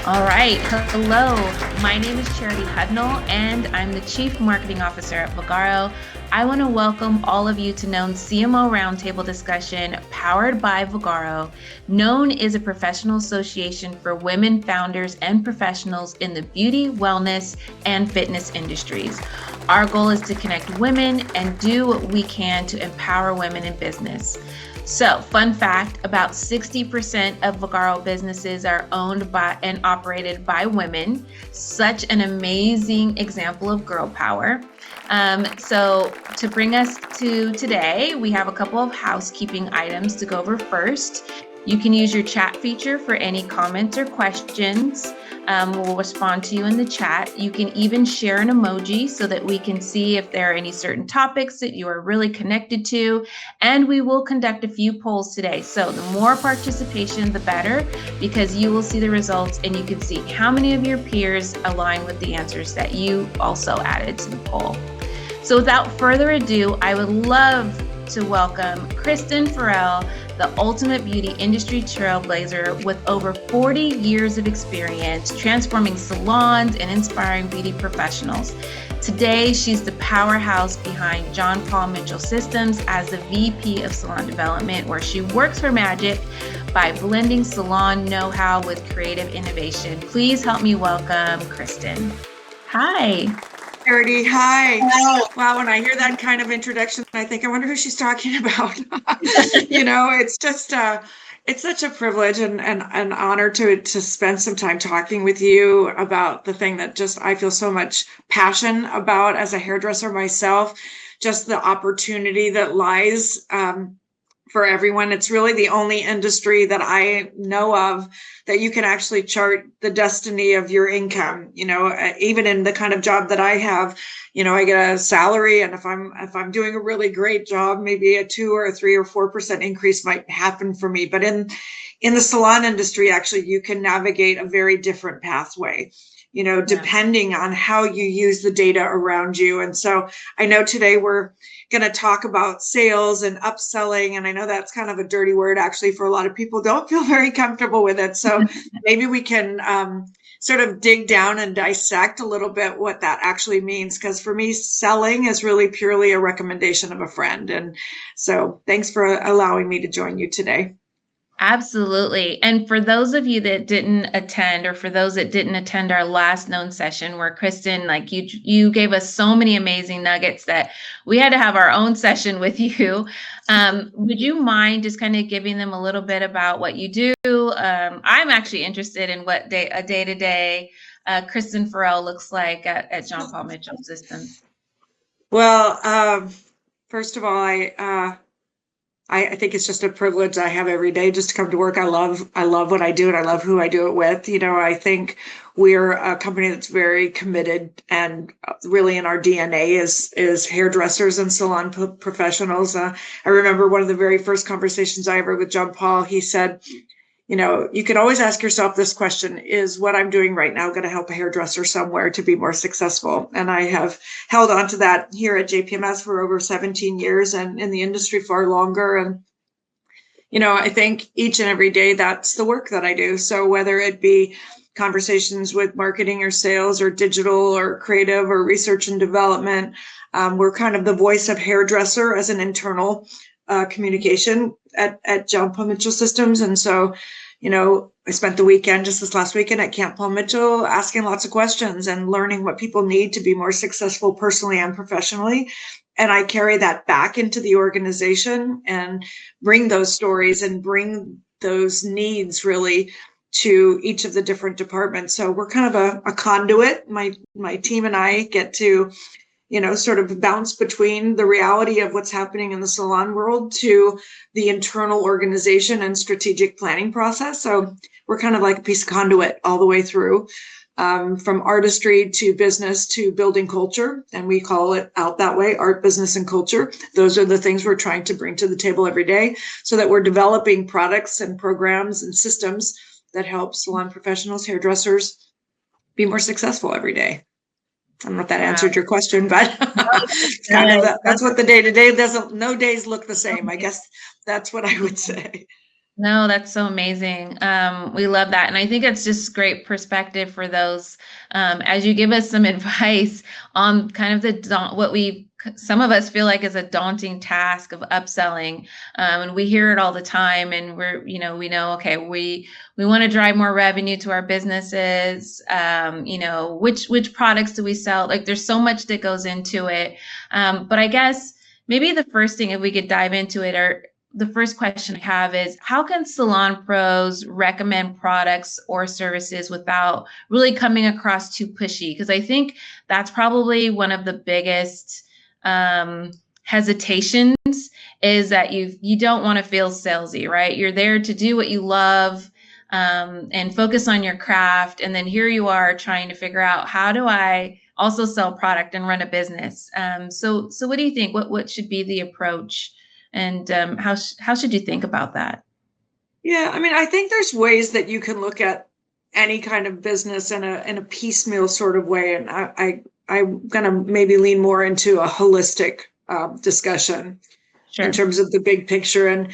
All right. Hello. My name is Charity Hudnall, and I'm the Chief Marketing Officer at Vagaro. I want to welcome all of you to Known's CMO Roundtable discussion powered by Vagaro. Known is a professional association for women founders and professionals in the beauty, wellness, and fitness industries. Our goal is to connect women and do what we can to empower women in business. So, fun fact, about 60% of Vagaro businesses are owned by and operated by women. Such an amazing example of girl power. So to bring us to today, we have a couple of housekeeping items to go over first. You can use your chat feature for any comments or questions. We'll respond to you in the chat. You can even share an emoji so that we can see if there are any certain topics that you are really connected to. And we will conduct a few polls today. So the more participation, the better, because you will see the results and you can see how many of your peers align with the answers that you also added to the poll. So without further ado, I would love to welcome Kristin Firrell, the ultimate beauty industry trailblazer with over 40 years of experience transforming salons and inspiring beauty professionals. Today, she's the powerhouse behind John Paul Mitchell Systems as the VP of Salon Development, where she works her magic by blending salon know-how with creative innovation. Please help me welcome Kristin. Hi. Charity, hi. Wow, when I hear that kind of introduction, I think, I wonder who she's talking about. It's just, it's such a privilege and an honor to spend some time talking with you about the thing that just I feel so much passion about as a hairdresser myself, just the opportunity that lies for everyone. It's really the only industry that I know of that you can actually chart the destiny of your income. Even in the kind of job that I have, I get a salary, and if I'm doing a really great job, maybe a 2 or 3 or 4% increase might happen for me. But in the salon industry, actually, you can navigate a very different pathway, depending on how you use the data around you. And so I know today we're going to talk about sales and upselling. And I know that's kind of a dirty word, actually, for a lot of people. Don't feel very comfortable with it. So maybe we can sort of dig down and dissect a little bit what that actually means. Because for me, selling is really purely a recommendation of a friend. And so thanks for allowing me to join you today. Absolutely. And for those of you that didn't attend, or for those that didn't attend our last known session where Kristin, like you gave us so many amazing nuggets that we had to have our own session with you. Would you mind just kind of giving them a little bit about what you do? I'm actually interested in what a day-to-day Kristin Firrell looks like at John Paul Mitchell Systems. Well, first of all, I think it's just a privilege I have every day just to come to work. I love what I do, and I love who I do it with. I think we're a company that's very committed, and really in our DNA is hairdressers and salon professionals. I remember one of the very first conversations I ever with John Paul. He said, you can always ask yourself this question: is what I'm doing right now going to help a hairdresser somewhere to be more successful? And I have held on to that here at JPMS for over 17 years and in the industry far longer. And, I think each and every day that's the work that I do. So whether it be conversations with marketing or sales or digital or creative or research and development, we're kind of the voice of hairdresser as an internal communication at John Paul Mitchell Systems. And so, I spent the weekend, just this last weekend at Camp Paul Mitchell, asking lots of questions and learning what people need to be more successful personally and professionally. And I carry that back into the organization and bring those stories and bring those needs really to each of the different departments. So we're kind of a conduit. My team and I get to sort of bounce between the reality of what's happening in the salon world to the internal organization and strategic planning process. So we're kind of like a piece of conduit all the way through, from artistry to business to building culture. And we call it out that way: art, business, and culture. Those are the things we're trying to bring to the table every day so that we're developing products and programs and systems that help salon professionals, hairdressers be more successful every day. I don't know if that answered your question, but kind of that's what the day-to-day doesn't. No days look the same. I guess that's what I would say. No, that's so amazing. We love that. And I think it's just great perspective for those, as you give us some advice on kind of what some of us feel like is a daunting task of upselling. And we hear it all the time, and we know, okay, we want to drive more revenue to our businesses. Which products do we sell? Like there's so much that goes into it. But I guess maybe the first thing, if we could dive into it, or the first question I have is, how can salon pros recommend products or services without really coming across too pushy? Because I think that's probably one of the biggest hesitations, is that you don't want to feel salesy, right? You're there to do what you love, and focus on your craft. And then here you are trying to figure out, how do I also sell product and run a business? So what do you think? What should be the approach? And how should you think about that? Yeah, I mean, I think there's ways that you can look at any kind of business in a piecemeal sort of way, and I'm gonna maybe lean more into a holistic discussion in Sure. terms of the big picture. And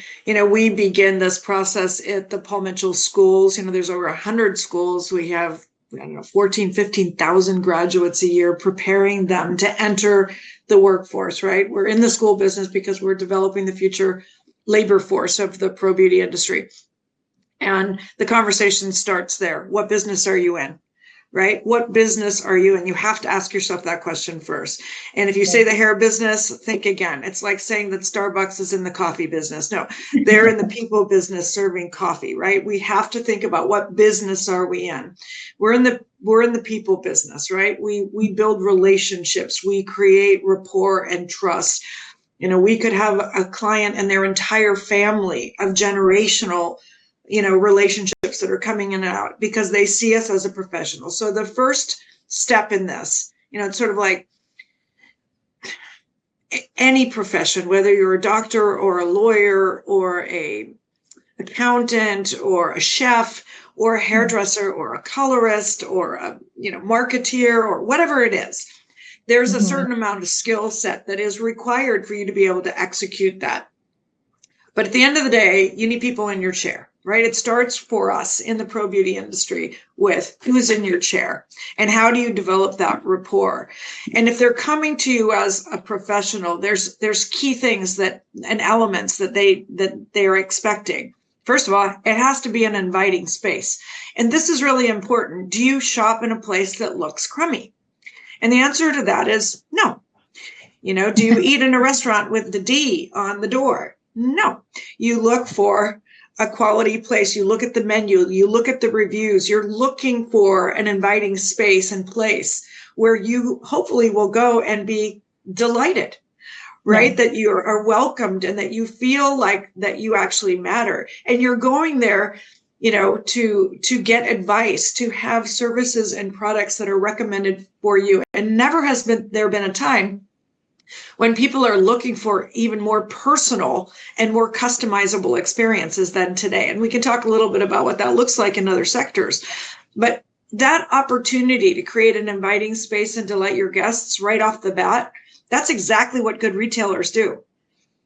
we begin this process at the Paul Mitchell schools. There's over 100 schools. We have 15,000 graduates a year, preparing them to enter the workforce, right? We're in the school business because we're developing the future labor force of the pro beauty industry. And the conversation starts there. What business are you in? Right? What business are you in? You have to ask yourself that question first. And if you say the hair business, think again. It's like saying that Starbucks is in the coffee business. No, they're in the people business serving coffee, right? We have to think about, what business are we in? We're in the people business, right? We build relationships. We create rapport and trust. We could have a client and their entire family of generational relationships that are coming in and out because they see us as a professional. So the first step in this, it's sort of like any profession, whether you're a doctor or a lawyer or a accountant or a chef or a hairdresser or a colorist or a marketeer or whatever it is, there's a certain amount of skill set that is required for you to be able to execute that. But at the end of the day, you need people in your chair, right? It starts for us in the pro beauty industry with who's in your chair and how do you develop that rapport. And if they're coming to you as a professional, there's key things and elements that they're expecting. First of all, it has to be an inviting space. And this is really important. Do you shop in a place that looks crummy? And the answer to that is no. Do you eat in a restaurant with the D on the door? No. You look for a quality place. You look at the menu. You look at the reviews. You're looking for an inviting space and place where you hopefully will go and be delighted, right? Yeah. That you are welcomed and that you feel like that you actually matter. And you're going there, to get advice, to have services and products that are recommended for you. And never has there been a time when people are looking for even more personal and more customizable experiences than today. And we can talk a little bit about what that looks like in other sectors. But that opportunity to create an inviting space and delight your guests right off the bat, that's exactly what good retailers do.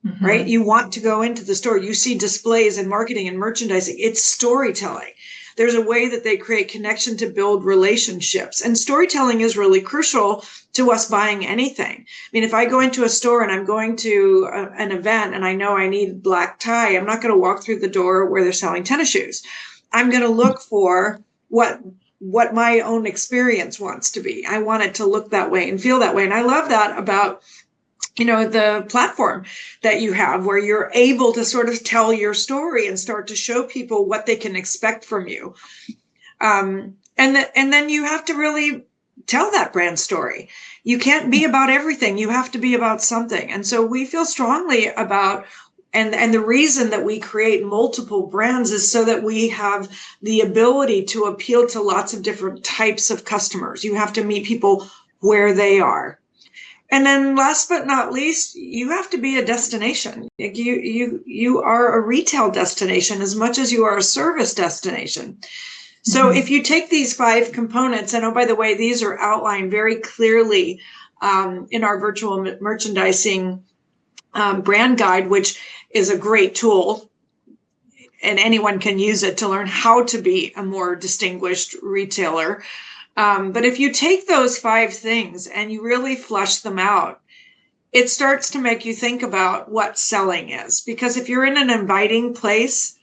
Mm-hmm. Right? You want to go into the store. You see displays and marketing and merchandising. It's storytelling. There's a way that they create connection to build relationships. And storytelling is really crucial to us buying anything. I mean, if I go into a store and I'm going to an event and I know I need black tie, I'm not going to walk through the door where they're selling tennis shoes. I'm going to look for what my own experience wants to be. I want it to look that way and feel that way. And I love that about the platform that you have, where you're able to sort of tell your story and start to show people what they can expect from you. And then you have to really tell that brand story. You can't be about everything. You have to be about something. And so we feel strongly about, and the reason that we create multiple brands is so that we have the ability to appeal to lots of different types of customers. You have to meet people where they are. And then last but not least, you have to be a destination. You are a retail destination as much as you are a service destination. So if you take these 5 components, and oh, by the way, these are outlined very clearly in our virtual merchandising brand guide, which is a great tool. and anyone can use it to learn how to be a more distinguished retailer. But if you take those 5 things and you really flesh them out, it starts to make you think about what selling is. Because if you're in an inviting place,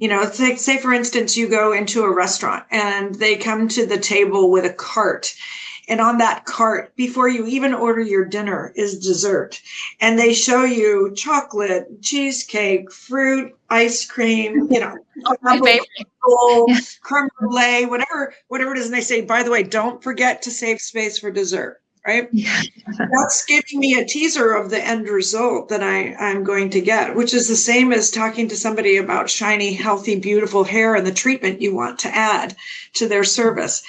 say for instance, you go into a restaurant and they come to the table with a cart. And on that cart, before you even order your dinner, is dessert. And they show you chocolate, cheesecake, fruit, ice cream, creme brulee, whatever it is. And they say, by the way, don't forget to save space for dessert. Right? Yeah. That's giving me a teaser of the end result that I'm going to get, which is the same as talking to somebody about shiny, healthy, beautiful hair and the treatment you want to add to their service.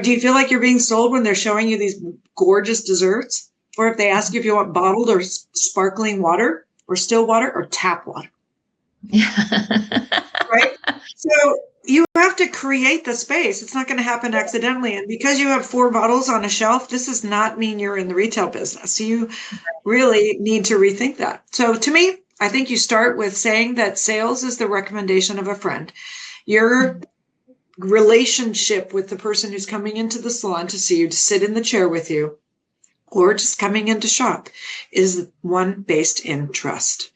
Do you feel like you're being sold when they're showing you these gorgeous desserts? Or if they ask you if you want bottled or sparkling water or still water or tap water? Yeah. Right? So you have to create the space. It's not going to happen accidentally. And because you have 4 bottles on a shelf, this does not mean you're in the retail business. You really need to rethink that. So to me, I think you start with saying that sales is the recommendation of a friend. Your relationship with the person who's coming into the salon to see you, to sit in the chair with you, or just coming in to shop is one based in trust.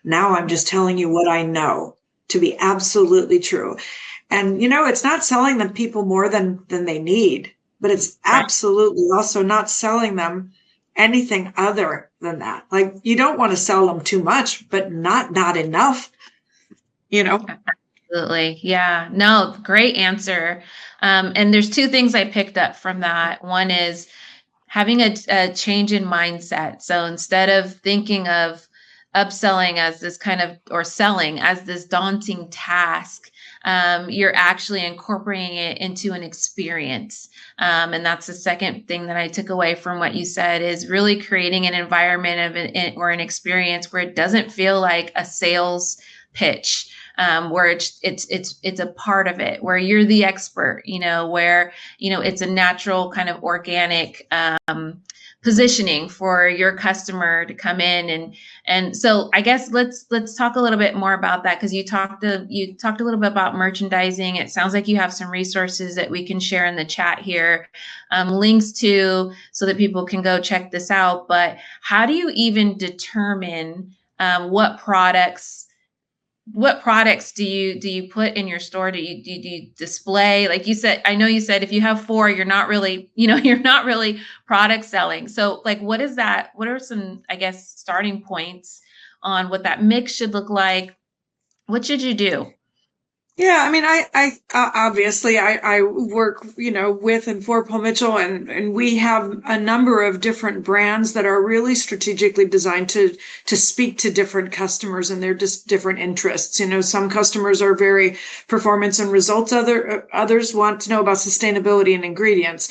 Now I'm just telling you what I know to be absolutely true. And, it's not selling them people more than they need, but it's absolutely also not selling them anything other than that. Like, you don't want to sell them too much, but not enough, Absolutely. Yeah. No, great answer. And there's 2 things I picked up from that. One is having a change in mindset. So instead of thinking of upselling as this or selling as this daunting task, you're actually incorporating it into an experience. And that's the second thing that I took away from what you said, is really creating an environment or an experience where it doesn't feel like a sales pitch, where it's a part of it, where you're the expert, where, it's a natural kind of organic, positioning for your customer to come in. And so I guess let's talk a little bit more about that, because you talked a little bit about merchandising. It sounds like you have some resources that we can share in the chat here, links to, so that people can go check this out. But how do you even determine what products do you put in your store? Do you display? Like you said, I know you said if you have 4, you're not really product selling. So like, what is that? What are some, I guess, starting points on what that mix should look like? What should you do? Yeah, I mean, I obviously I work, with and for Paul Mitchell, and we have a number of different brands that are really strategically designed to speak to different customers and their just different interests. Some customers are very performance and results. Others want to know about sustainability and ingredients.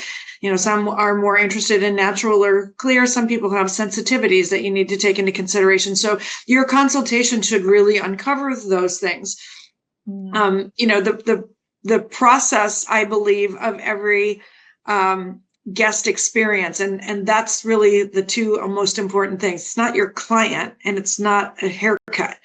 Some are more interested in natural or clear. Some people have sensitivities that you need to take into consideration. So your consultation should really uncover those things. The process, I believe, of every guest experience, and that's really the 2 most important things. It's not your client and it's not a haircut.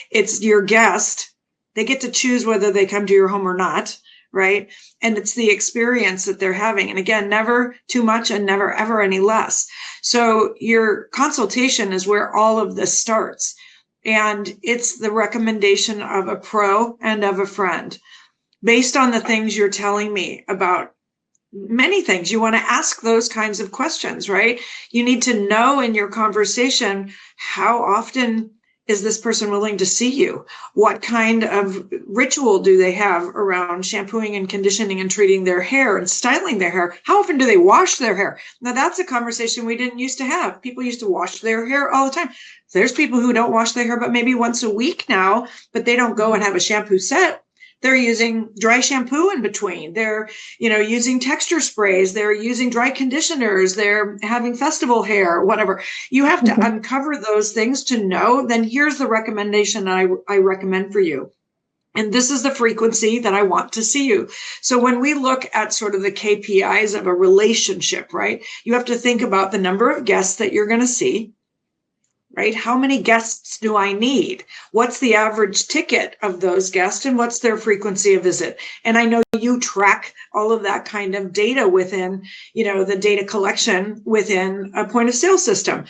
It's your guest. They get to choose whether they come to your home or not, right? And it's the experience that they're having. And again, never too much and never ever any less. So your consultation is where all of this starts. And it's the recommendation of a pro and of a friend based on the things you're telling me about. Many things you want to ask those kinds of questions, right? You need to know in your conversation, how often is this person willing to see you? What kind of ritual do they have around shampooing and conditioning and treating their hair and styling their hair? How often do they wash their hair? Now, that's a conversation we didn't used to have. People used to wash their hair all the time. There's people who don't wash their hair, but maybe once a week now, but they don't go and have a shampoo set. They're using dry shampoo in between. They're, using texture sprays. They're using dry conditioners. They're having festival hair, whatever. You have to uncover those things to know. Then here's the recommendation I recommend for you. And this is the frequency that I want to see you. So when we look at sort of the KPIs of a relationship, right, you have to think about the number of guests that you're going to see. right? How many guests do I need? What's the average ticket of those guests and what's their frequency of visit? And I know you track all of that kind of data within, the data collection within a point of sale system.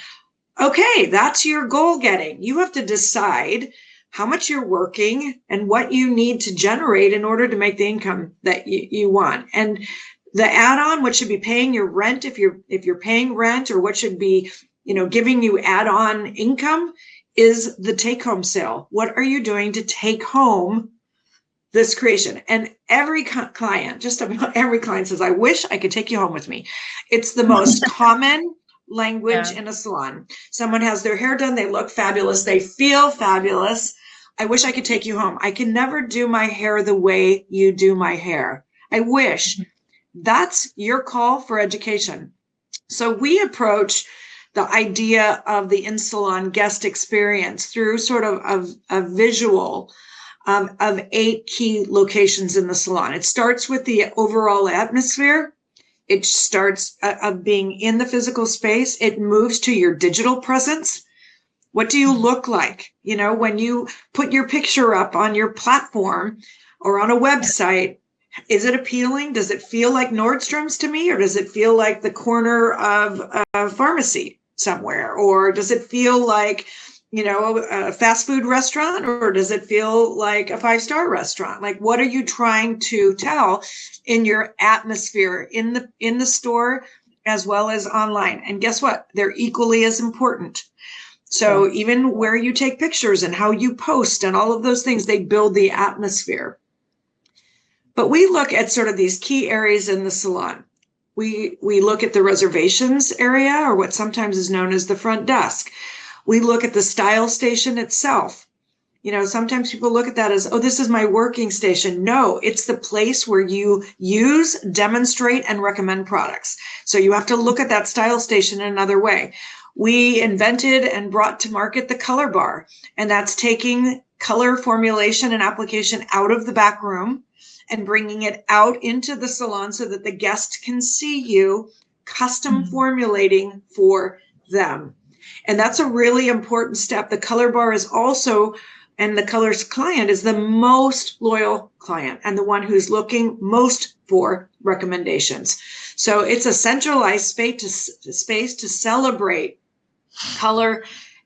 Okay, that's your goal getting. You have to decide how much you're working and what you need to generate in order to make the income that you want. And the add-on, what should be paying your rent if you're paying rent, or what should be giving you add-on income, is the take-home sale. What are you doing to take home this creation? And every client, just about every client, says, I wish I could take you home with me. It's the most common language in a salon. Someone has their hair done, they look fabulous, they feel fabulous. I wish I could take you home. I can never do my hair the way you do my hair. I wish. That's your call for education. So we approach the idea of the in-salon guest experience through sort of a visual of 8 key locations in the salon. It starts with the overall atmosphere. It starts of being in the physical space. It moves to your digital presence. What do you look like? When you put your picture up on your platform or on a website, is it appealing? Does it feel like Nordstrom's to me? Or does it feel like the corner of a pharmacy somewhere? Or does it feel like, a fast food restaurant? Or does it feel like a 5-star restaurant? Like, what are you trying to tell in your atmosphere in the store as well as online? And guess what? They're equally as important. So even where you take pictures and how you post and all of those things, they build the atmosphere. But we look at sort of these key areas in the salon. We look at the reservations area, or what sometimes is known as the front desk. We look at the style station itself. Sometimes people look at that as, oh, this is my working station. No, it's the place where you use, demonstrate, and recommend products. So you have to look at that style station in another way. We invented and brought to market the color bar, and that's taking color formulation and application out of the back room and bringing it out into the salon so that the guest can see you custom formulating for them. And that's a really important step. The color bar is also, and the colors client is the most loyal client and the one who's looking most for recommendations. So it's a centralized space to celebrate color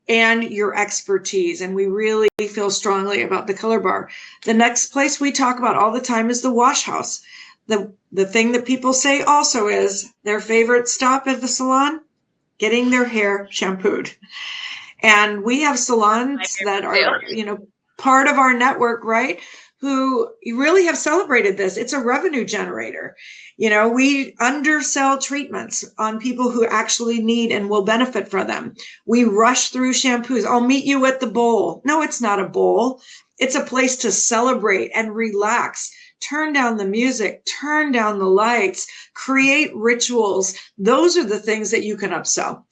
and your expertise. And we really feel strongly about the color bar. The next place we talk about all the time is the wash house. The thing that people say also is their favorite stop at the salon, getting their hair shampooed. And we have salons that are, part of our network, right, who really have celebrated this. It's a revenue generator. We undersell treatments on people who actually need and will benefit from them. We rush through shampoos. I'll meet you at the bowl. No, it's not a bowl. It's a place to celebrate and relax. Turn down the music, turn down the lights, create rituals. Those are the things that you can upsell.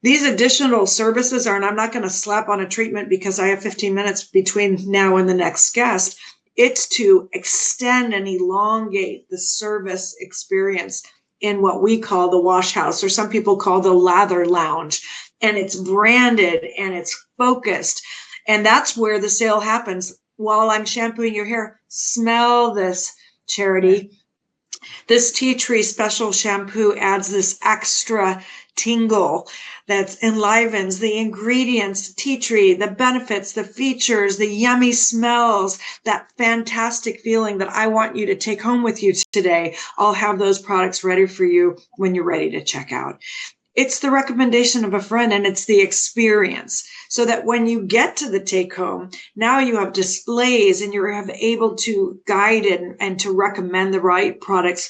These additional services are, and I'm not going to slap on a treatment because I have 15 minutes between now and the next guest. It's to extend and elongate the service experience in what we call the wash house, or some people call the lather lounge. And it's branded and it's focused. And that's where the sale happens. While I'm shampooing your hair, smell this, Charity. This tea tree special shampoo adds this extra tingle that enlivens the ingredients, tea tree, the benefits, the features, the yummy smells, that fantastic feeling that I want you to take home with you today. I'll have those products ready for you when you're ready to check out. It's the recommendation of a friend, and it's the experience, so that when you get to the take home, now you have displays and you're able to guide it and to recommend the right products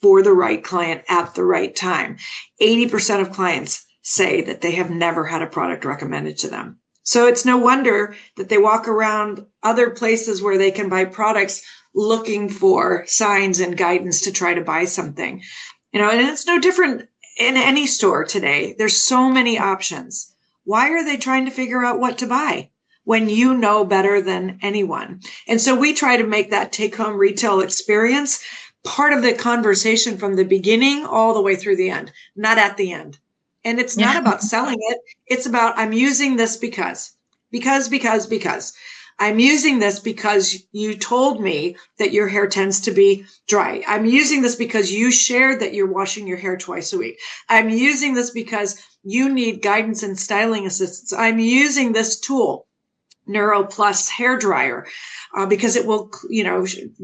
for the right client at the right time. 80% of clients say that they have never had a product recommended to them. So it's no wonder that they walk around other places where they can buy products looking for signs and guidance to try to buy something. And it's no different in any store today. There's so many options. Why are they trying to figure out what to buy when you know better than anyone? And so we try to make that take-home retail experience part of the conversation from the beginning all the way through the end, not at the end. And it's Yeah. not about selling it. It's about, I'm using this because. I'm using this because you told me that your hair tends to be dry. I'm using this because you shared that you're washing your hair twice a week. I'm using this because you need guidance and styling assistance. I'm using this tool, Neuro Plus hair dryer, because it will,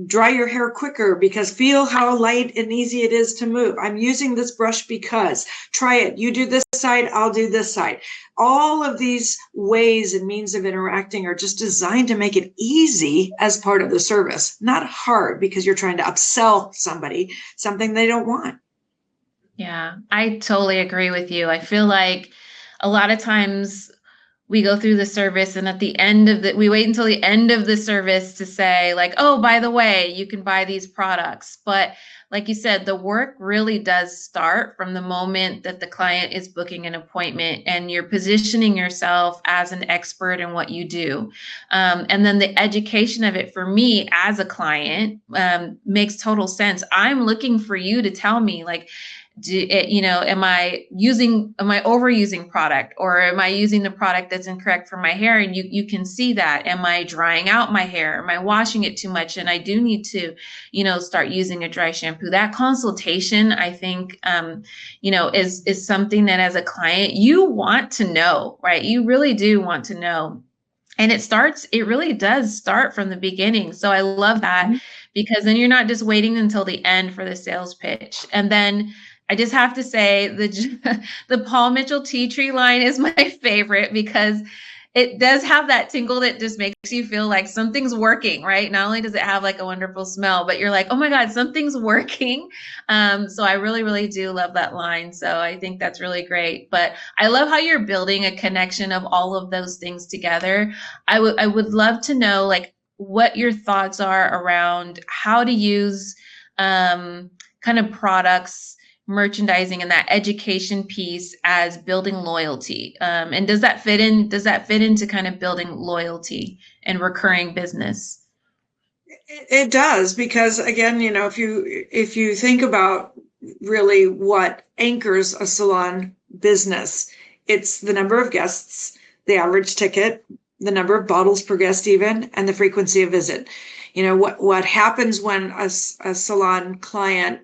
dry your hair quicker, because feel how light and easy it is to move. I'm using this brush because, try it. You do this side, I'll do this side. All of these ways and means of interacting are just designed to make it easy as part of the service, not hard because you're trying to upsell somebody something they don't want. Yeah, I totally agree with you. I feel like a lot of times we go through the service and at the end of we wait until the end of the service to say like, oh, by the way, you can buy these products. But like you said, the work really does start from the moment that the client is booking an appointment and you're positioning yourself as an expert in what you do. And then the education of it for me as a client makes total sense. I'm looking for you to tell me like, am I overusing product, or am I using the product that's incorrect for my hair? And you can see that. Am I drying out my hair? Am I washing it too much? And I do need to, start using a dry shampoo. That consultation, I think, is something that as a client, you want to know, right? You really do want to know. And it really does start from the beginning. So I love that, because then you're not just waiting until the end for the sales pitch. And then I just have to say the Paul Mitchell tea tree line is my favorite, because it does have that tingle that just makes you feel like something's working, right? Not only does it have like a wonderful smell, but you're like, oh my God, something's working. So I really, really do love that line. So I think that's really great. But I love how you're building a connection of all of those things together. I would love to know like what your thoughts are around how to use kind of products, merchandising, and that education piece as building loyalty. And does that fit into kind of building loyalty and recurring business? It does, because again, if you think about really what anchors a salon business, it's the number of guests, the average ticket, the number of bottles per guest even, and the frequency of visit. What happens when a salon client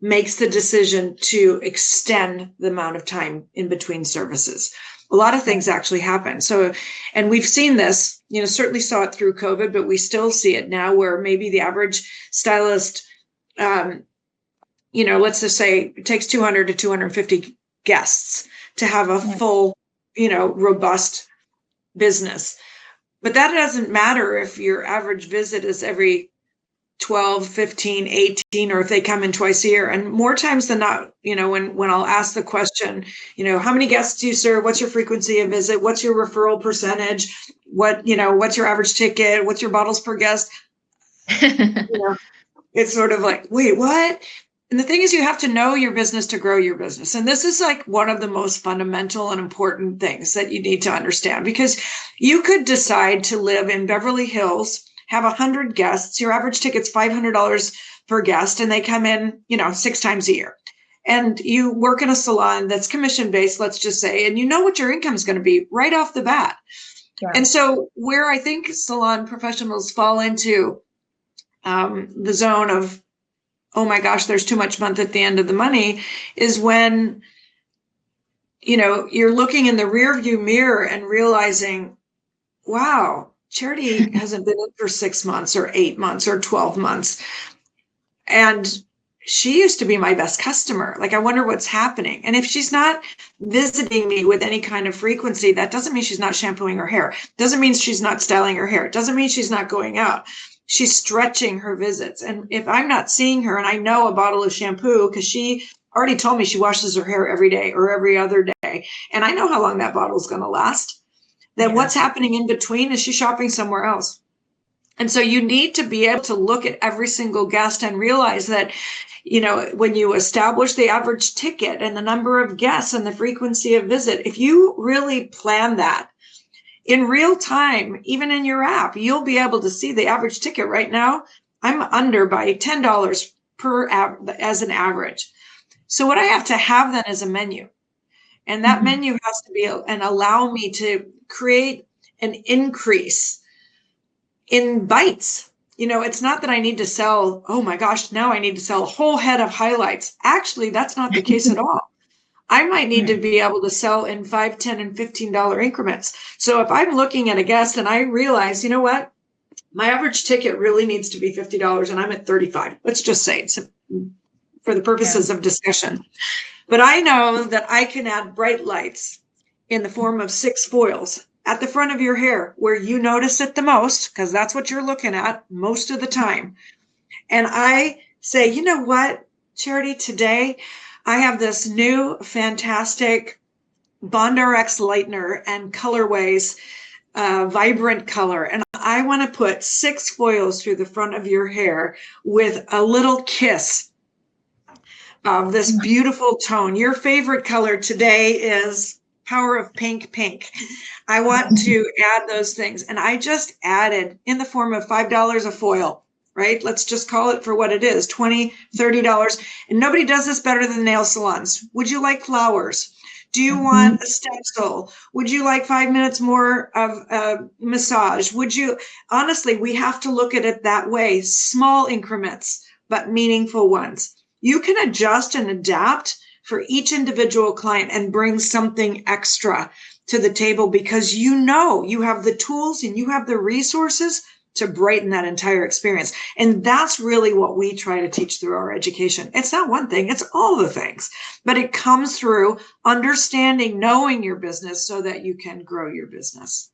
makes the decision to extend the amount of time in between services. A lot of things actually happen. So, and we've seen this, certainly saw it through COVID, but we still see it now where maybe the average stylist, let's just say it takes 200 to 250 guests to have a full, robust business. But that doesn't matter if your average visit is every 12, 15, 18, or if they come in twice a year. And more times than not, when I'll ask the question, how many guests do you serve? What's your frequency of visit? What's your referral percentage? What's your average ticket? What's your bottles per guest? It's sort of like, wait, what? And the thing is, you have to know your business to grow your business. And this is like one of the most fundamental and important things that you need to understand, because you could decide to live in Beverly Hills, have 100 guests, your average ticket's $500 per guest, and they come in, 6 times a year. And you work in a salon that's commission-based, let's just say, and you know what your income is going to be right off the bat. Yeah. And so where I think salon professionals fall into the zone of, oh my gosh, there's too much month at the end of the money, is when, you're looking in the rearview mirror and realizing, wow, Charity hasn't been in for 6 months or 8 months or 12 months. And she used to be my best customer. Like, I wonder what's happening. And if she's not visiting me with any kind of frequency, that doesn't mean she's not shampooing her hair. Doesn't mean she's not styling her hair. Doesn't mean she's not going out. She's stretching her visits. And if I'm not seeing her, and I know a bottle of shampoo, because she already told me she washes her hair every day or every other day, and I know how long that bottle is going to last, then what's happening in between is she's shopping somewhere else. And so you need to be able to look at every single guest and realize that, when you establish the average ticket and the number of guests and the frequency of visit, if you really plan that in real time, even in your app, you'll be able to see the average ticket. Right now, I'm under by $10 per as an average. So what I have to have then is a menu. And that menu has to be and allow me to create an increase in bites. It's not that I need to sell, oh my gosh, now I need to sell a whole head of highlights. Actually, that's not the case at all. I might need to be able to sell in $5, $10, and $15 increments. So if I'm looking at a guest and I realize, you know what, my average ticket really needs to be $50 and I'm at 35. Let's just say it's for the purposes of discussion. But I know that I can add bright lights in the form of 6 foils at the front of your hair where you notice it the most, because that's what you're looking at most of the time. And I say, you know what, Charity, today I have this new fantastic BondRx lightener and colorways, vibrant color. And I want to put 6 foils through the front of your hair with a little kiss of this beautiful tone. Your favorite color today is Power of Pink. I want to add those things. And I just added in the form of $5 a foil, right? Let's just call it for what it is, $20, $30. And nobody does this better than nail salons. Would you like flowers? Do you want a stencil? Would you like 5 minutes more of a massage? Honestly, we have to look at it that way. Small increments, but meaningful ones. You can adjust and adapt for each individual client and bring something extra to the table because you have the tools and you have the resources to brighten that entire experience. And that's really what we try to teach through our education. It's not one thing, it's all the things, but it comes through understanding, knowing your business so that you can grow your business.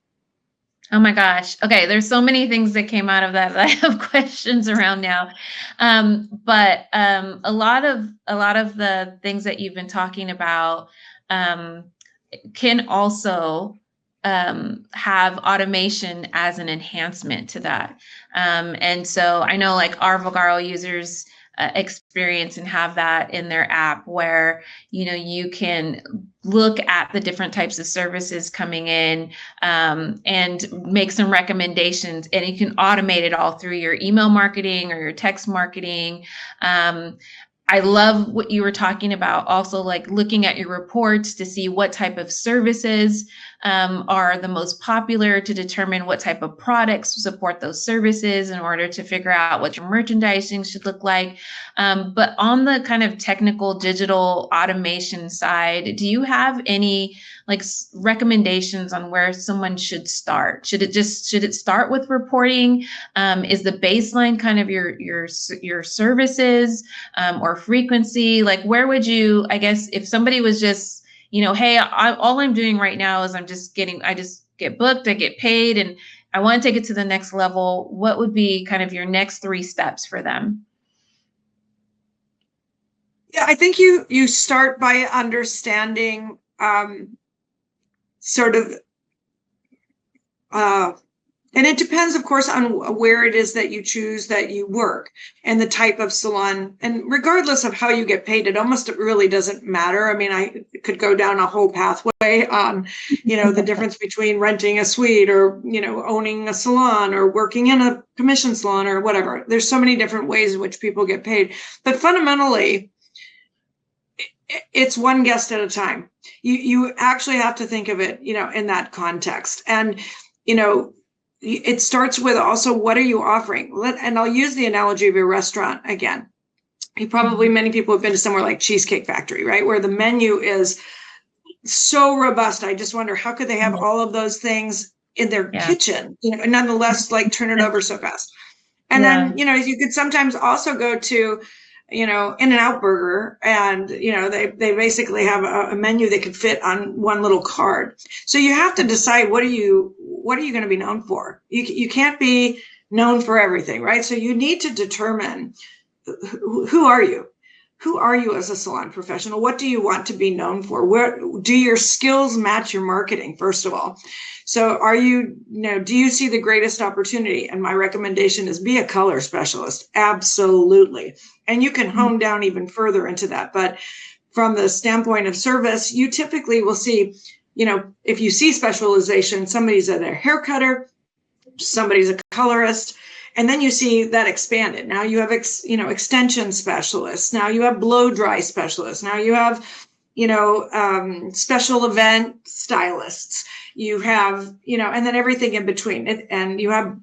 Oh my gosh. Okay. There's so many things that came out of that I have questions around now. But a lot of the things that you've been talking about can also have automation as an enhancement to that. And so I know like our Vogaro users experience and have that in their app where, you can look at the different types of services coming in and make some recommendations, and you can automate it all through your email marketing or your text marketing. I love what you were talking about, also like looking at your reports to see what type of services are the most popular, to determine what type of products support those services in order to figure out what your merchandising should look like. But on the kind of technical digital automation side, do you have any like recommendations on where someone should start? Should it start with reporting? Is the baseline kind of your services or frequency? Like where would you, I guess, if somebody was just, hey, all I'm doing right now is I just get booked, I get paid, and I want to take it to the next level. What would be kind of your next 3 steps for them? Yeah, I think you start by understanding sort of, and it depends, of course, on where it is that you choose that you work and the type of salon. And regardless of how you get paid, it almost really doesn't matter. I mean, I could go down a whole pathway on, the difference between renting a suite or, owning a salon or working in a commission salon or whatever. There's so many different ways in which people get paid. But fundamentally, it's one guest at a time. You actually have to think of it, in that context. And, it starts with also, what are you offering? And I'll use the analogy of your restaurant again. Many people have been to somewhere like Cheesecake Factory, right? Where the menu is so robust. I just wonder, how could they have all of those things in their kitchen, nonetheless, like turn it over so fast. And then, you could sometimes also go to, In-N-Out Burger, and, they basically have a menu that could fit on one little card. So you have to decide, what are you going to be known for? You can't be known for everything, right? So you need to determine, who are you? Who are you as a salon professional? What do you want to be known for? Where do your skills match your marketing, first of all? So do you see the greatest opportunity? And my recommendation is be a color specialist. Absolutely. And you can hone down even further into that. But from the standpoint of service, you typically will see, if you see specialization, somebody's a hair cutter, somebody's a colorist, and then you see that expanded. Now you have, extension specialists. Now you have blow dry specialists. Now you have, special event stylists. You have, and then everything in between. And you have,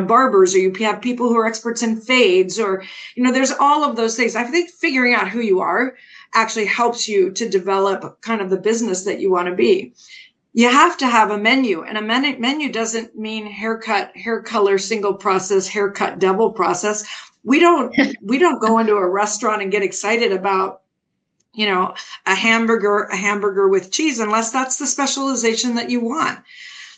barbers, or you have people who are experts in fades, or, there's all of those things. I think figuring out who you are actually helps you to develop kind of the business that you want to be. You have to have a menu, and a menu doesn't mean haircut, hair color, single process, haircut, double process. We don't go into a restaurant and get excited about, a hamburger with cheese, unless that's the specialization that you want.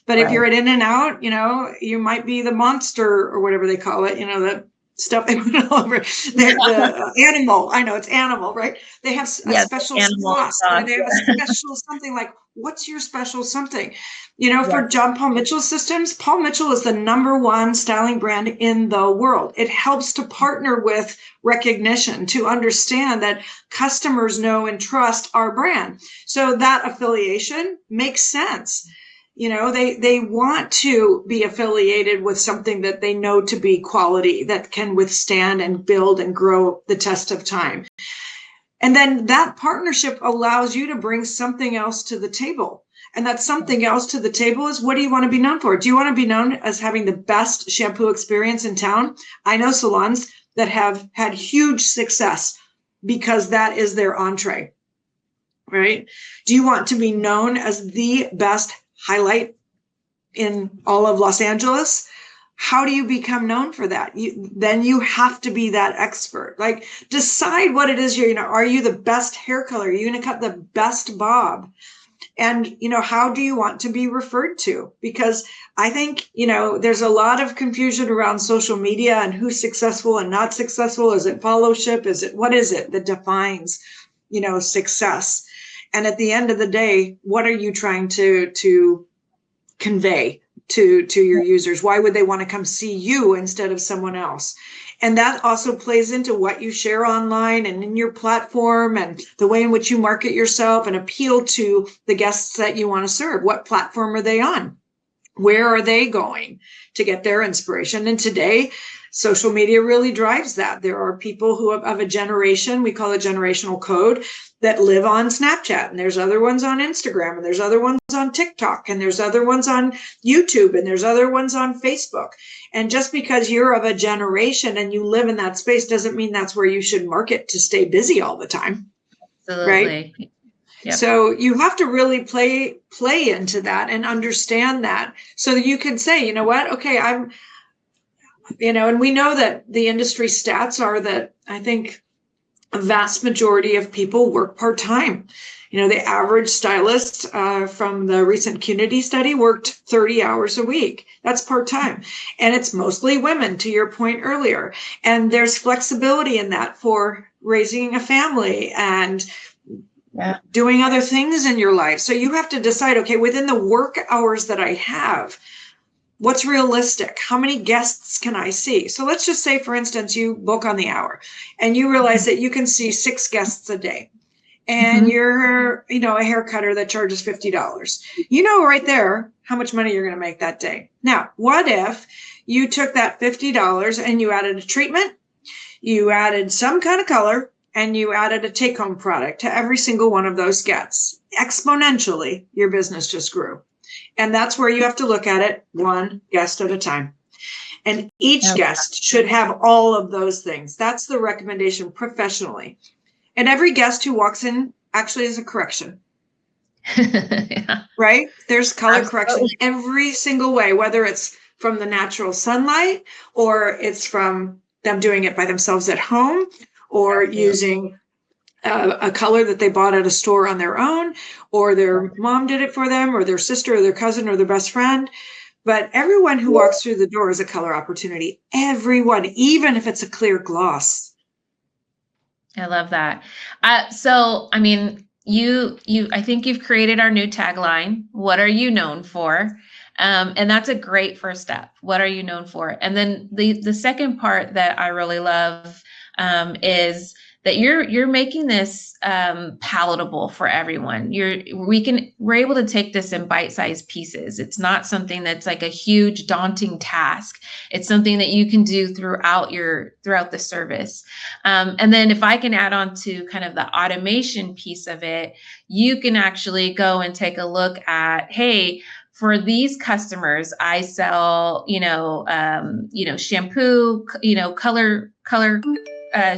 But if you're at In-N-Out, you might be the monster, or whatever they call it, the stuff they put all over the animal. I know it's animal, right? They have a special sauce, or they have a special something. Like, what's your special something? For John Paul Mitchell systems, Paul Mitchell is the #1 styling brand in the world. It helps to partner with recognition, to understand that customers know and trust our brand. So that affiliation makes sense. They want to be affiliated with something that they know to be quality, that can withstand and build and grow the test of time. And then that partnership allows you to bring something else to the table. And that something else to the table is, what do you want to be known for? Do you want to be known as having the best shampoo experience in town? I know salons that have had huge success because that is their entree, right? Do you want to be known as the best highlight in all of Los Angeles? How do you become known for that? Then you have to be that expert. Like, decide what it is are you the best hair color? Are you going to cut the best bob? And, how do you want to be referred to? Because I think, there's a lot of confusion around social media and who's successful and not successful. Is it followership? What is it that defines, success? And at the end of the day, what are you trying to convey to your users? Why would they want to come see you instead of someone else? And that also plays into what you share online and in your platform, and the way in which you market yourself and appeal to the guests that you want to serve. What platform are they on? Where are they going to get their inspiration? And today, social media really drives that. There are people who of a generation, we call it generational code, that live on Snapchat, and there's other ones on Instagram, and there's other ones on TikTok, and there's other ones on YouTube, and there's other ones on Facebook. And just because you're of a generation and you live in that space doesn't mean that's where you should market to stay busy all the time. Absolutely. Right? Yep. So you have to really play into that and understand that, so that you can say, okay, I'm, and we know that the industry stats are that I think a vast majority of people work part-time. The average stylist from the recent CUNY study worked 30 hours a week. That's part-time. And it's mostly women, to your point earlier. And there's flexibility in that for raising a family and doing other things in your life. So you have to decide, okay, within the work hours that I have, what's realistic? How many guests can I see? So let's just say, for instance, you book on the hour and you realize that you can see 6 guests a day, and you're, a hair cutter that charges $50. Right there how much money you're going to make that day. Now, what if you took that $50 and you added a treatment, you added some kind of color, and you added a take-home product to every single one of those guests? Exponentially, your business just grew. And that's where you have to look at it, one guest at a time. And each guest should have all of those things. That's the recommendation professionally. And every guest who walks in actually is a correction. Right? There's color correction every single way, whether it's from the natural sunlight, or it's from them doing it by themselves at home, or using a color that they bought at a store on their own, or their mom did it for them, or their sister, or their cousin, or their best friend. But everyone who walks through the door is a color opportunity. Everyone, even if it's a clear gloss. I love that. So, I mean, I think you've created our new tagline. What are you known for? And that's a great first step. What are you known for? And then the second part that I really love is that you're making this palatable for everyone. We're able to take this in bite-sized pieces. It's not something that's like a huge daunting task. It's something that you can do throughout the service. And then if I can add on to kind of the automation piece of it, you can actually go and take a look at, hey, for these customers, I sell, shampoo, color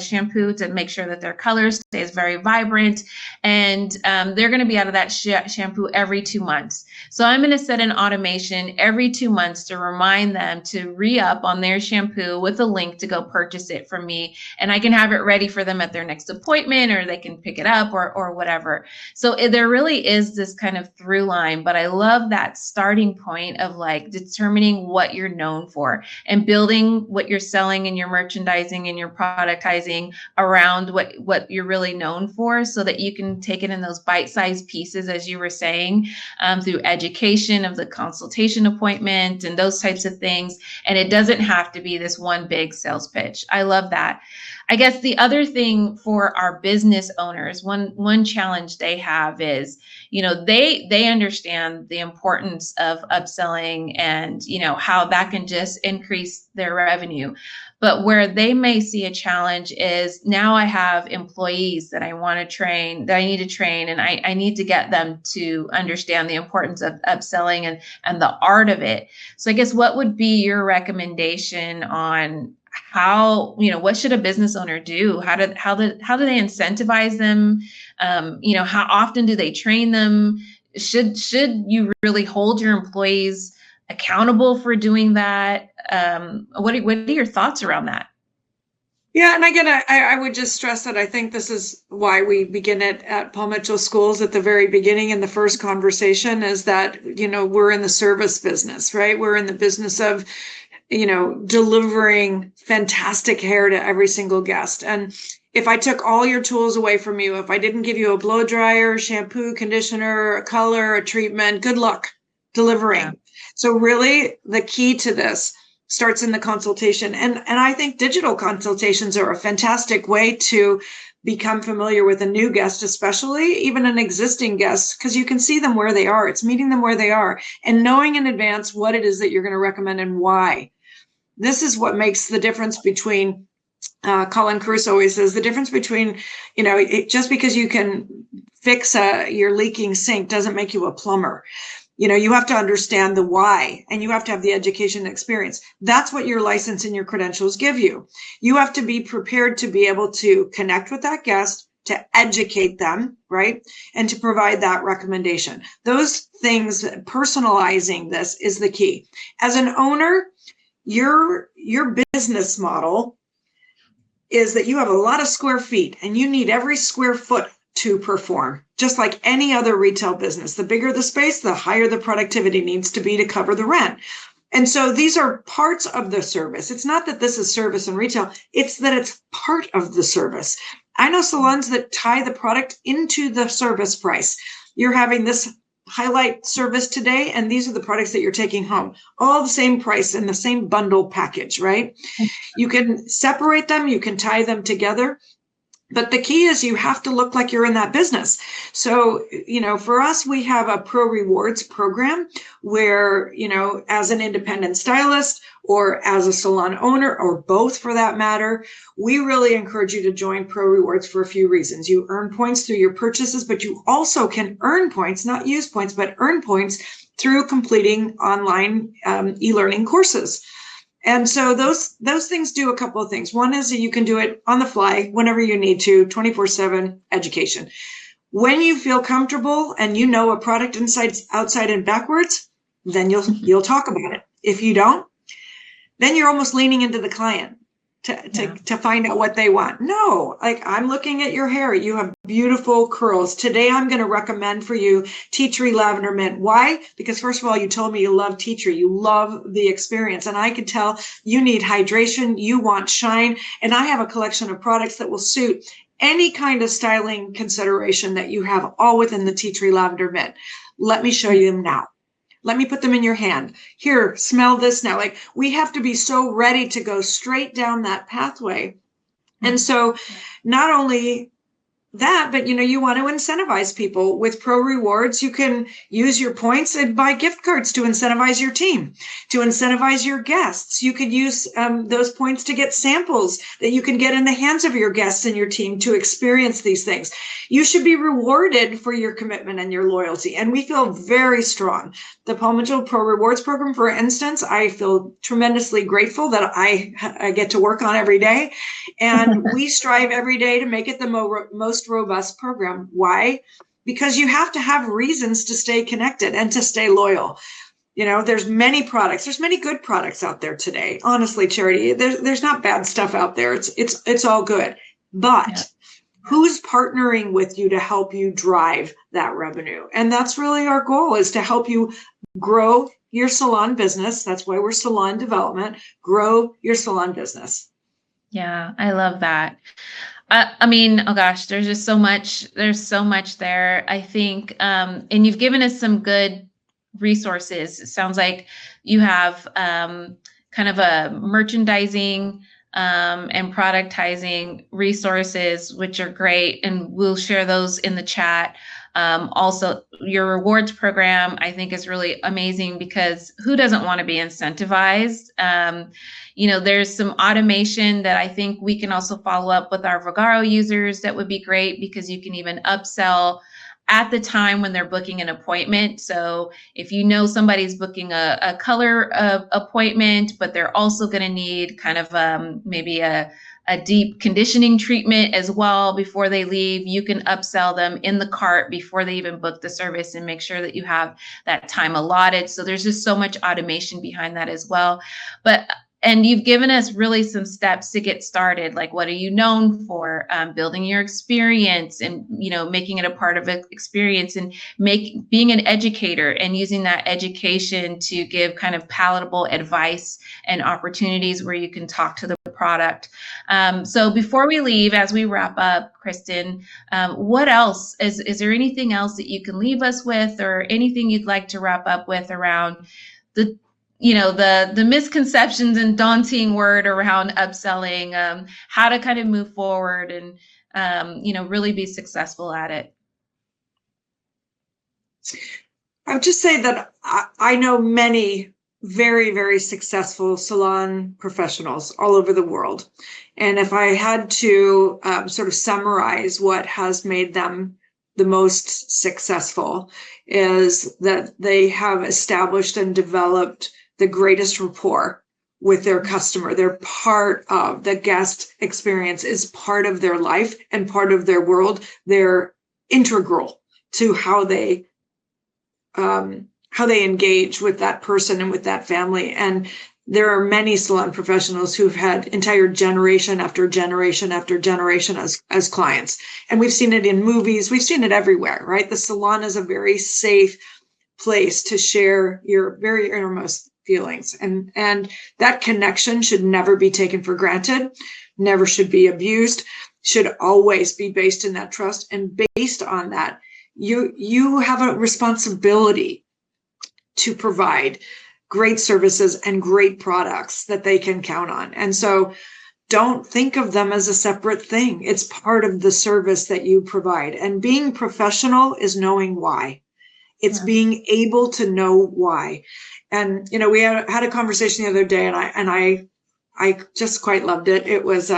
shampoo to make sure that their color stays very vibrant. And they're going to be out of that shampoo every 2 months. So I'm going to set an automation every 2 months to remind them to re-up on their shampoo with a link to go purchase it from me. And I can have it ready for them at their next appointment, or they can pick it up or whatever. So there really is this kind of through line, but I love that starting point of like determining what you're known for and building what you're selling and your merchandising and your productizing around what you're really known for, so that you can take it in those bite-sized pieces, as you were saying, through education of the consultation appointment and those types of things. And it doesn't have to be this one big sales pitch. I love that. I guess the other thing for our business owners, one challenge they have is, they understand the importance of upselling and, how that can just increase their revenue. But where they may see a challenge is, now I have employees that I want to train, that I need to train, and I need to get them to understand the importance of upselling and the art of it. So I guess what would be your recommendation on how, what should a business owner do? How do they incentivize them? How often do they train them? Should you really hold your employees accountable for doing that? What are your thoughts around that? Yeah, and again, I would just stress that I think this is why we begin it at Paul Mitchell Schools at the very beginning in the first conversation, is that, we're in the service business, right? We're in the business of, delivering fantastic hair to every single guest. And if I took all your tools away from you, if I didn't give you a blow dryer, shampoo, conditioner, a color, a treatment, good luck delivering. Yeah. So really the key to this starts in the consultation. And I think digital consultations are a fantastic way to become familiar with a new guest, especially even an existing guest, because you can see them where they are. It's meeting them where they are and knowing in advance what it is that you're going to recommend and why. This is what makes the difference between, Colin Caruso always says, the difference between, just because you can fix your leaking sink doesn't make you a plumber. You have to understand the why, and you have to have the education and experience. That's what your license and your credentials give you. You have to be prepared to be able to connect with that guest, to educate them, right? And to provide that recommendation. Those things, personalizing this is the key. As an owner, your business model is that you have a lot of square feet and you need every square foot to perform, just like any other retail business. The bigger the space, the higher the productivity needs to be to cover the rent. And so these are parts of the service. It's not that this is service and retail, it's that it's part of the service. I know salons that tie the product into the service price. You're having this highlight service today, and these are the products that you're taking home, all the same price in the same bundle package, right? You can separate them, you can tie them together. But the key is you have to look like you're in that business. So, for us, we have a pro rewards program where, as an independent stylist or as a salon owner, or both for that matter, we really encourage you to join pro rewards for a few reasons. You earn points through your purchases, but you also can earn points, not use points, but earn points through completing online e-learning courses. And so those things do a couple of things. One is that you can do it on the fly whenever you need to, 24/7 education. When you feel comfortable and you know a product inside, outside, and backwards, then you'll talk about it. If you don't, then you're almost leaning into the client to find out what they want. No, like, I'm looking at your hair. You have beautiful curls. Today, I'm going to recommend for you tea tree lavender mint. Why? Because first of all, you told me you love tea tree. You love the experience. And I could tell you need hydration. You want shine. And I have a collection of products that will suit any kind of styling consideration that you have, all within the tea tree lavender mint. Let me show you them now. Let me put them in your hand. Here, smell this now. Like, we have to be so ready to go straight down that pathway And so not only that, but you want to incentivize people with pro rewards. You can use your points and buy gift cards to incentivize your team, to incentivize your guests. You could use those points to get samples that you can get in the hands of your guests and your team to experience these things. You should be rewarded for your commitment and your loyalty. And we feel very strong. The Paul Mitchell Pro Rewards Program, for instance, I feel tremendously grateful that I get to work on every day. And we strive every day to make it the most robust program. Why? Because you have to have reasons to stay connected and to stay loyal. There's many products. There's many good products out there today. Honestly, Charity, there's not bad stuff out there. It's all good. But who's partnering with you to help you drive that revenue? And that's really our goal, is to help you grow your salon business. That's why we're Salon Development. Grow your salon business. Yeah, I love that. I mean, oh gosh, there's just so much. There's so much there. I think, and you've given us some good resources. It sounds like you have kind of a merchandising and productizing resources, which are great, and we'll share those in the chat. Also, your rewards program, I think, is really amazing, because who doesn't want to be incentivized? There's some automation that I think we can also follow up with our Vagaro users. That would be great, because you can even upsell at the time when they're booking an appointment. So if somebody's booking a color appointment, but they're also going to need kind of maybe a deep conditioning treatment as well before they leave, you can upsell them in the cart before they even book the service, and make sure that you have that time allotted. So there's just so much automation behind that as well. And you've given us really some steps to get started. Like, what are you known for? Building your experience, and making it a part of an experience, and being an educator and using that education to give kind of palatable advice and opportunities where you can talk to the product. So before we leave, as we wrap up, Kristin, what else is there anything else that you can leave us with, or anything you'd like to wrap up with around the misconceptions and daunting word around upselling, how to kind of move forward and, really be successful at it? I would just say that I know many very, very successful salon professionals all over the world. And if I had to sort of summarize what has made them the most successful, is that they have established and developed the greatest rapport with their customer. They're part of the guest experience, is part of their life and part of their world. They're integral to how they engage with that person and with that family. And there are many salon professionals who've had entire generation after generation after generation as clients. And we've seen it in movies. We've seen it everywhere, right? The salon is a very safe place to share your very innermost feelings. And that connection should never be taken for granted, never should be abused, should always be based in that trust. And based on that, you have a responsibility to provide great services and great products that they can count on. And so don't think of them as a separate thing. It's part of the service that you provide. And being professional is knowing why. It's being able to know why. And, we had a conversation the other day, and I just quite loved it. It was,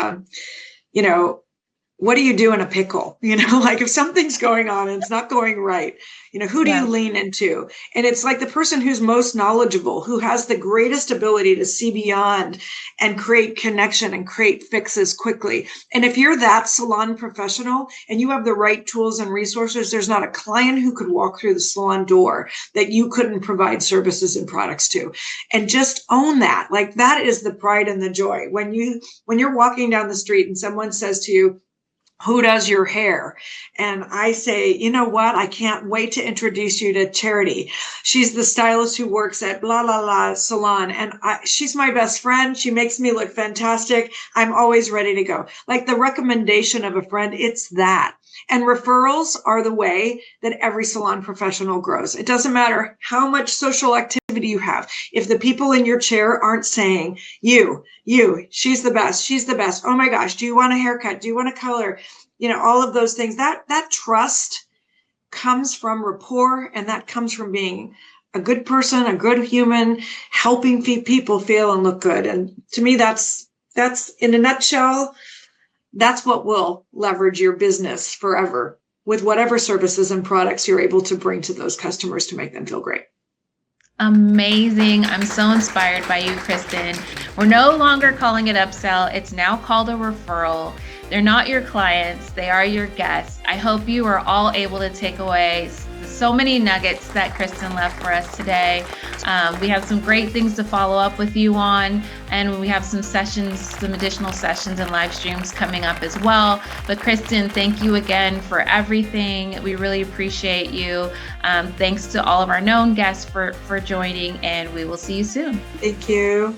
what do you do in a pickle? Like, if something's going on and it's not going right, who do you lean into? And it's like the person who's most knowledgeable, who has the greatest ability to see beyond and create connection and create fixes quickly. And if you're that salon professional and you have the right tools and resources, there's not a client who could walk through the salon door that you couldn't provide services and products to. And just own that. Like, that is the pride and the joy. When you're walking down the street and someone says to you, "Who does your hair?" And I say, "You know what? I can't wait to introduce you to Charity. She's the stylist who works at blah, blah, blah salon. And she's my best friend. She makes me look fantastic. I'm always ready to go." Like the recommendation of a friend, it's that. And referrals are the way that every salon professional grows. It doesn't matter how much social activity you have. If the people in your chair aren't saying, you, she's the best. Oh my gosh, do you want a haircut? Do you want a color? All of those things, that trust comes from rapport, and that comes from being a good person, a good human, helping people feel and look good. And to me, that's in a nutshell, that's what will leverage your business forever with whatever services and products you're able to bring to those customers to make them feel great. Amazing. I'm so inspired by you, Kristin. We're no longer calling it upsell. It's now called a referral. They're not your clients. They are your guests. I hope you are all able to take away so many nuggets that Kristin left for us today. We have some great things to follow up with you on, and we have some additional sessions and live streams coming up as well. But Kristin, thank you again for everything. We really appreciate you. Thanks to all of our known guests for joining, and we will see you soon. Thank you.